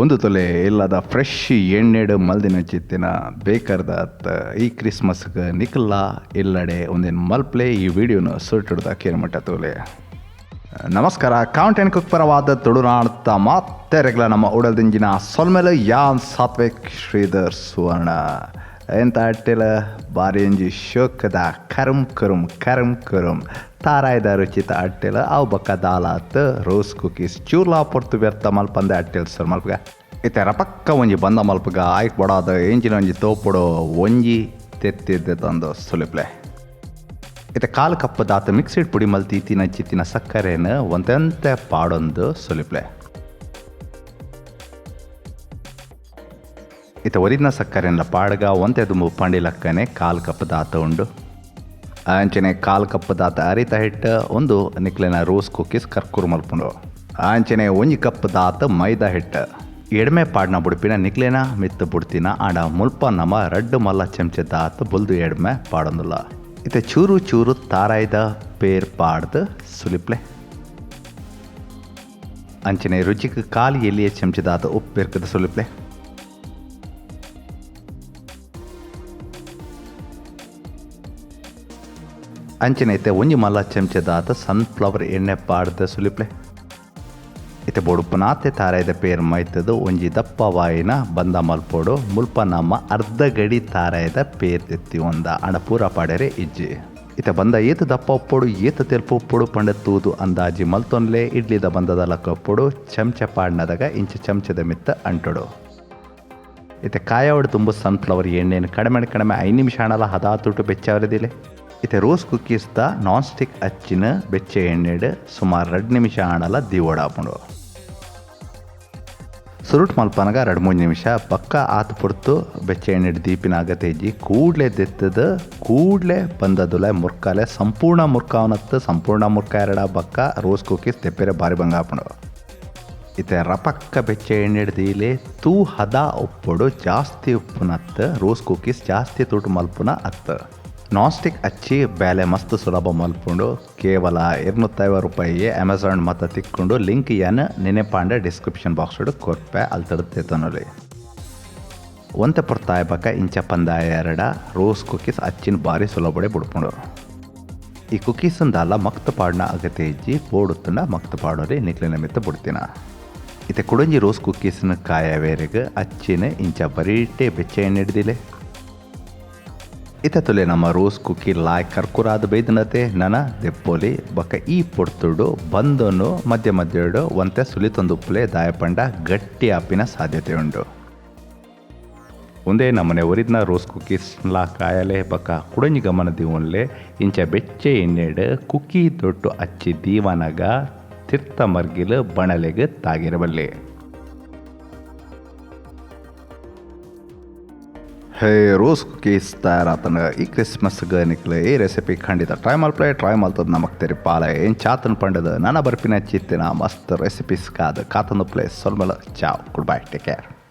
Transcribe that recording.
ಒಂದು ತೊಲೆ ಇಲ್ಲದ ಫ್ರೆಶ್ ಎಣ್ಣೆಡು ಮಲ್ದಿನ ಚಿತ್ತಿನ ಬೇಕಾದ ಈ ಕ್ರಿಸ್ಮಸ್ಗೆ ನಿಖಲ್ಲ ಇಲ್ಲಡೆ ಒಂದೇನು ಮಲ್ಪ್ಲೆ ಈ ವಿಡಿಯೋನ ಸುಟ್ಟಿಡ್ದ ಕೇರ್ಮಟ್ಟ ತೋಲೆ. ನಮಸ್ಕಾರ, CountNCook ಪರವಾದ ತುಳುನಾಡ್ತ ಮತ್ತೆ ರೆಗ್ಲ ನಮ್ಮ ಉಡಲ್ದಿಂಜಿನ ಸೊಲ್ಮೆಲೆ ಯಾನ್ ಸಾತ್ವಿಕ್ ಶ್ರೀಧರ್ ಸುವರ್ಣ ಎಂತ ಅಟ್ಟಿಲ ಬಾರಿ ಎಂಜಿ ಶೋಕದ ಕರುಮ್ ತಾರಾಯ್ದ ರುಚಿತ ಅಟ್ಟಿಲ ಅವು ಬಕ್ಕ ದಾಲಾತ್ ರೋಸ್ ಕುಕೀಸ್ ಚೂರ್ಲಾ ಪೊರ್ತು ವ್ಯರ್ಥ ಮಲ್ಪಂದೆ ಅಟ್ಟಿಲ್ ಸರ್ ಮಲ್ಪಗ ಇತ್ತೆ ರಪಕ್ಕ ಒಂಜಿ ಬಂದ ಮಲ್ಪಗ ಆಯ್ಕೆ ಬಡಾದ ಎಂಜಿನ ಒಂಜಿ ತೋಪುಡು ಒಂಜಿ ತೆತ್ತಿದ್ದೆ ತಂದು ಸುಲಿಪ್ಲೆ. ಇತ್ತೆ ಕಾಲು ಕಪ್ ದಾತ ಮಿಕ್ಸಿಡ್ ಪುಡಿ ಮಲ್ತಿ ಚಿತ್ತಿನ ಸಕ್ಕರೆನ ಒಂದೆಂತೆ ಪಾಡೊಂದು ಸುಲಿಪ್ಲೆ. ಇತ್ತೆ ಒರಿಜಿನ ಸಕ್ಕರೆನ ಪಾಡ್ಗ ಒಂತೆ ದುಂಬು ಪಂಡಿ ಲಕ್ಕನೆ ಕಾಲು ಕಪ್ ದಾತ ಉಂಡು. ಆಂಚನೆ ಕಾಲು ಕಪ್ ದಾತ ಅರಿತ ಹಿಟ್ಟು ಒಂದು ನಿಕ್ಲೆನ ರೋಸ್ ಕುಕ್ಕೀಸ್ ಕರ್ಕೂರು ಮಲ್ಪುಂಡು. ಆಂಚನೆ ಒಂಜಿ ಕಪ್ ದಾತ ಮೈದಾ ಹಿಟ್ಟು ಎಡ್ಮೆ ಪಾಡ್ನ ಬುಡ್ಪಿನ ನಿಕ್ಲೆನ ಮಿತ್ತು ಬುಡ್ತಿನ ಆಡ ಮುಲ್ಪ ನಮ ರಡ್ಡು ಮಲ್ಲ ಚಮಚ ದಾತ ಬುಲ್ದು ಎಡ್ಮೆ ಪಾಡೊಂದುಲ್ಲ. ಇತ್ತೆ ಚೂರು ತಾರಾಯ್ದ ಪೇರ್ ಪಾಡ್ದು ಸುಲಿಪ್ಲೆ. ಅಂಚನೆ ರುಚಿಗೆ ಕಾಲು ಎಲ್ಲಿಯ ಚಮಚದಾತ ಉಪ್ಪು ಬೆರ್ಕದ ಸುಲಿಪ್ಲೆ. ಅಂಚನೆ ಇತ್ತೆ ಒಂಜಿ ಮಲ್ಲ ಚಮಚದಾತ ಸನ್ಫ್ಲವರ್ ಎಣ್ಣೆ ಪಾಡ್ದ ಸುಲಿಪ್ಲೆ. ಇತ್ತೆ ಬೊಡುಪುನಾತೆ ತಾರಾಯ್ದ ಪೇರ್ ಮೈತದು ಒಂಜಿ ದಪ್ಪವಾಯಿನ ಬಂದ ಮಲ್ಪೋಡು ಮುಲ್ಪ ನಮ್ಮ ಅರ್ಧ ಗಡಿ ತಾರಾಯ್ದ ಪೇರ್ ತೆತ್ತಿ ಒಂದ ಅಣ ಪೂರ ಪಾಡ್ಯರೆ ಇಜ್ಜಿ. ಇತ್ತೆ ಬಂದ ಏತು ದಪ್ಪ ಉಪ್ಪೊಡು ಏತು ತೆಲ್ಪು ಉಪ್ಪೊಡು ಪಂಡ ತೂದು ಅಂದಾಜಿ ಮಲ್ತೊನ್ಲೆ ಇಡ್ಲಿದ ಬಂದದ ಲಕ್ಕ ಉಪ್ಪೊಡು ಚಮಚ ಪಾಡ್ನದಾಗ ಇಂಚ ಚಮಚದ ಮಿತ್ತ ಅಂಟೊಡು. ಇತ್ತೆ ಕಾಯೋಡು ತುಂಬು ಸನ್ಫ್ಲವರ್ ಎಣ್ಣೆನ ಕಡಿಮೆ 5 ನಿಮಿಷ ಹಣಲ ಹದಾತುಟು ಬೆಚ್ಚವರದಿಲೆ. ಇತ್ತೆ ರೋಸ್ ಕುಕ್ಕೀಸ್ದ ನಾನ್ ಸ್ಟಿಕ್ ಅಚ್ಚಿನ ಬೆಚ್ಚ ಎಣ್ಣೆಡು ಸುಮಾರು 2 ನಿಮಿಷ ಹಣಲ ದೀವಡಾಪುಂಡು. ಸುರುಟ್ ಮಲ್ಪನಗ 2-3 ನಿಮಿಷ ಪಕ್ಕ ಆತು ಪುರ್ತು ಬೆಚ್ಚ ಎಣ್ಣೆಡು ದೀಪಿನ ಆಗತೇಜಿ ಕೂಡ್ಲೆ ದೆತ್ತದ ಕೂಡ್ಲೆ ಬಂದದುಲೆ ಮುರ್ಕಾಲೆ ಸಂಪೂರ್ಣ ಮುರ್ಕಾವನತ್ತು ಸಂಪೂರ್ಣ ಮುರ್ಕ ಎರಡ ಬಕ್ಕ ರೋಸ್ ಕುಕ್ಕೀಸ್ ತೆಪ್ಪೆರೆ ಬಾರಿ ಬಂಗಾಪುಂಡು. ಇತ್ತೆ ರಪಕ್ಕ ಬೆಚ್ಚ ಎಣ್ಣೆಡು ದೀಲೆ ತೂ ಹದ ಉಪ್ಪುಡು ಜಾಸ್ತಿ ಉಪ್ಪುನತ್ತು ರೋಸ್ ಕುಕ್ಕೀಸ್ ಜಾಸ್ತಿ ತೂಟು ಮಲ್ಪುನ ಅತ್ತು. ನಾನ್ ಸ್ಟಿಕ್ ಅಚ್ಚಿ ಬೇಲೆ ಮಸ್ತ್ ಸುಲಭ ಮಲ್ಪುಂಡು ಕೇವಲ 250 ರೂಪಾಯಿಗೆ ಅಮೆಝಾನ್ ಮತ್ತು ತಿಕ್ಕೊಂಡು ಲಿಂಕ್ ಏನು ನೆನೆಪಾಂಡ ಡಿಸ್ಕ್ರಿಪ್ಷನ್ ಬಾಕ್ಸ್ಡು ಕೊರ್ಪೆ ಅಲ್ಲಿ ತಡುತ್ತೇತನಲ್ಲಿ. ಒಂತೆ ಪುರ್ತಾಯ ಬಕ್ಕ ಇಂಚ ಪಂದಾಯ ಎರಡ ರೋಸ್ ಕುಕ್ಕೀಸ್ ಅಚ್ಚಿನ ಬಾರಿ ಸುಲಭಡೆ ಬಿಡ್ಪುಂಡು. ಈ ಕುಕ್ಕೀಸಂದಲ್ಲ ಮಕ್ತ ಪಾಡ್ನ ಅಗತೆ ಇಜ್ಜಿ ಬೋಡುತ್ತಂಡ ಮಕ್ತ ಪಾಡೋರಿ ನಿಕ್ಲಿನ ಮಿತ್ತ ಬಿಡ್ತೀನ. ಇತ್ತೆ ಕುಡಂಜಿ ರೋಸ್ ಕುಕ್ಕೀಸ್ನ ಕಾಯ ಬೇರೆಗೆ ಅಚ್ಚಿನ ಇಂಚ ಬರೀಟೆ ಬೆಚ್ಚ ಎಣ್ಣೆ ಹಿಡ್ದಿಲೆ. ಇತ್ತೆ ತುಲೆ ನಮ್ಮ ರೋಸ್ ಕುಕ್ಕಿ ಲಾಯ್ ಕರ್ಕುರಾದ ಬೈದನತೆ ನನ ದೆಪ್ಪೋಲಿ ಬಕ್ಕ ಈ ಪೊಡ್ತುಡು ಬಂದನು ಮಧ್ಯಡು ಒಂತೆ ಸುಲಿತೊಂದುಪ್ಪಲೆ ದಾಯಪಂಡ ಗಟ್ಟಿ ಆಪಿನ ಸಾಧ್ಯತೆ ಉಂಡು. ಒಂದೇ ನಮ್ಮನೆ ಒರಿಜಿನ ರೋಸ್ ಕುಕ್ಕೀಸ್ಲ ಕಾಯಲೆ ಬಕ್ಕ ಕುಡಂಜಿ ಗಮನ ದೀವನ್ಲೆ ಇಂಚ ಬೆಚ್ಚೆ ಎಣ್ಣೆಡು ಕುಕ್ಕಿ ದೊಡ್ಡು ಅಚ್ಚಿ ದೀವನಗ ತಿರ್ತ ಮರ್ಗಿಲು ಬಣಲೆಗೆ ತಾಗಿರಬಲ್ಲೆ. ಹೇ ರೋಸ್ ಕುಕ್ಕೀಸ್ ತಯಾರಾತನ ಈ ಕ್ರಿಸ್ಮಸ್ಗೆ ನಿಕ್ಲೆ ಈ ರೆಸಿಪಿ ಖಂಡಿತ ಟ್ರೈ ಮಲ್ತದ ನಮಕ್ ತೆರಿ ಪಾಲ ಏನು ಚಾತನ ಪಂಡದ ನನ್ನ ಬರ್ಪಿನ ಚಿತ್ತಿನ ಮಸ್ತ್ ರೆಸಿಪೀಸ್ ಕಾತಂದು ಪ್ಲೇಸ್ ಸೊಲ್ಮಲ ಚಾವ್ ಗುಡ್ ಬೈ ಟೇಕ್ ಕೇರ್.